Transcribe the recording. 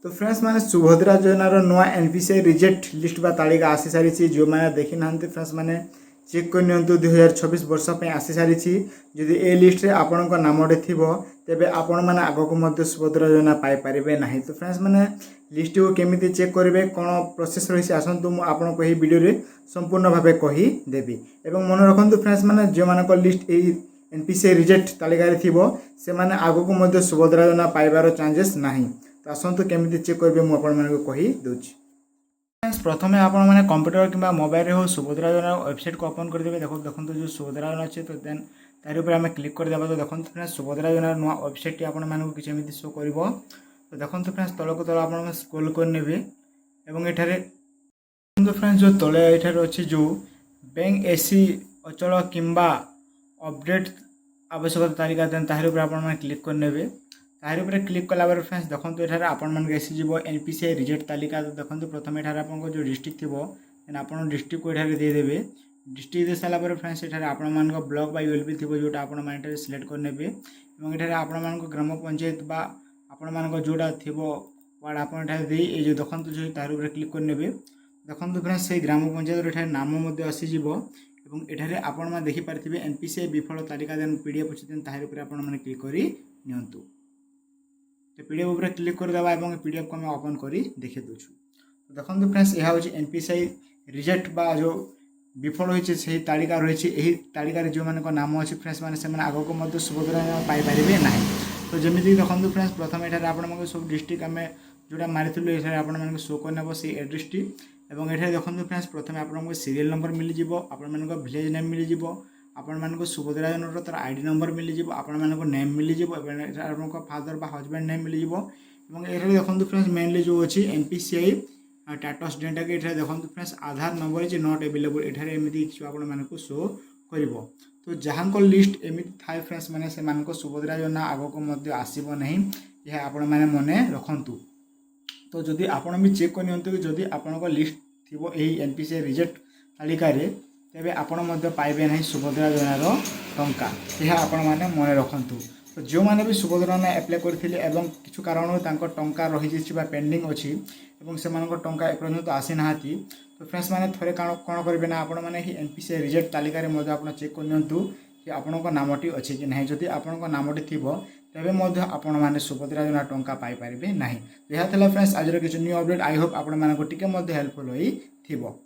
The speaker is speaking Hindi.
तो फ्रेंड्स मैंने सुभद्रा योजनार नुआ एनपीसीआई रिजेक्ट लिस्ट बा तालिका आसी सारी जो मैंने देखी ना फ्रेंड्स मैंने चेक कर नियंतु 2026 वर्ष पे आसी सारी जदि ए लिस्ट रे आपणक नामटे थिबो तेबे आपण माने आगको मध्य सुभद्रा योजना पाई परिबे नाही। तो फ्रेंड्स मैंने लिस्ट को केमिति चेक करेंगे कौन प्रोसेस रही आसतु मुझे आपको यही वीडियो रे संपूर्ण भाव कही देवी एवं मन रखु फ्रेंड्स मैंने जो मान लिस्ट एनपीसीआई रिजेक्ट तालिका थिबो से माने आगको मध्य सुभद्रा योजना पाइबार चांसेस नाही। तो आसतु केमिति चेक करेंगे मुझे कही दूची। प्रथम आपण मैंने कंप्यूटर कि मोबाइल हो सुभद्रा योजना वेबसाइट को ओपन करदे देखो जो सुभद्रा योजना अच्छे तो देन तार ऊपर आम क्लिक करदे तो देखो फ्रेंड्स सुभद्रा योजना नुआ वेबसाइट आपण किसी शो कर तो देखो फ्रेंड्स तलक तल आप स्क्रॉल करने एठारे फ्रेंड्स जो तले एठारे अच्छे जो बैंक एसी अचल किंबा अपडेट आवश्यकता तालिका देन तार ऊपर आप क्लिक करने तार ऊपर क्लिक कला फ्रेंड्स देखो ये आपण आसीज एनपीसीआई रिजेक्ट तालिका। तो देखो प्रथम ये आपको जो डिस्ट्रिक्ट थी देन आप डिस्ट्रिक्ट को ये देदेवे डिस्ट्रिक्ट दे सारापर फ्रेंड्स ये आपण ब्लॉक बा यूएलबी थी जोटा आप सिलेक्ट करने ये आपण ग्राम पंचायत बा आपण जोटा थी वार्ड आप जो देखो जो तार ऊपर क्लिक करने देखो फ्रेंड्स से ग्राम पंचायत नाम आसीज एवं एठारे आपण देखिपारे एनपीसीआई विफल तालिका देन पीडीएफ अच्छे देन तार ऊपर आपण क्लिक कर नियंतु। तो पीडीएफ ऊपर क्लिक करदेवा और पीडीएफ को आम ओपन कर देखी दूँ। तो देखो फ्रेंड्स यह हूँ एनपीसीआई रिजेक्ट बा जो विफल होती से तालिका रही यही तालिकार जो मान नाम अच्छे फ्रेंड्स मैंने आगक मध्य सुभद्रा पाइपर ना। तो जमी देखो फ्रेंड्स प्रथम ये आप सब डिस्ट्रिक्ट आम जोटा मारी ये आप शो करने से एड्रेस टी और ये देखो फ्रेंड्स प्रथम आपको सीरियल नंबर मिल जाव विलेज नेम मिल जाव आपण सुभद्रा योजना तार आईडी नंबर मिल जाव आपण नेम मिल जाव फादर बा हजबैंड नेम मिल जाव ये देखो फ्रेंड्स मेनली जो अच्छी एनपीसीआई स्टेटस डेटा के ये देखो friends Aadhaar number is not available एठारे एमती किसी आपण शो कर। तो जहाँ को लिस्ट एमती थाए फ्रेंड्स मैंने से सुभद्रा योजना आगक मध्य आसब ना यह आपण मैंने मन रखु। तो जदि आपण भी चेक करनी कि जदि आपण लिस्ट थी यही एनपीसीआई रिजेक्ट तालिका तेबे आपण पाइबे ना सुभद्रा योजनार टंका यह आपण मैंने मन रखु। तो जो मैंने भी सुभद्रा योजना एप्लाय करथिले किछु कारण टंका रही पेंडिंग अच्छी से टंका एपर्यंत आसी ना। तो फ्रेंड्स मैंने थोड़े कौन करेंगे ना आपण मैंने ही एनपीसीआई रिजेक्ट तालिका आप चेक करनियंतु कि आपण नामटी अच्छी कि ना जदि आपण नामटी थी तेबे आपण मैंने सुभद्रा योजना टंका पाइपर ना। तो यह फ्रेंड्स आज किसी न्यू अपडेट आई होप आपण मानक टिके हेल्पफुल होई थिबो।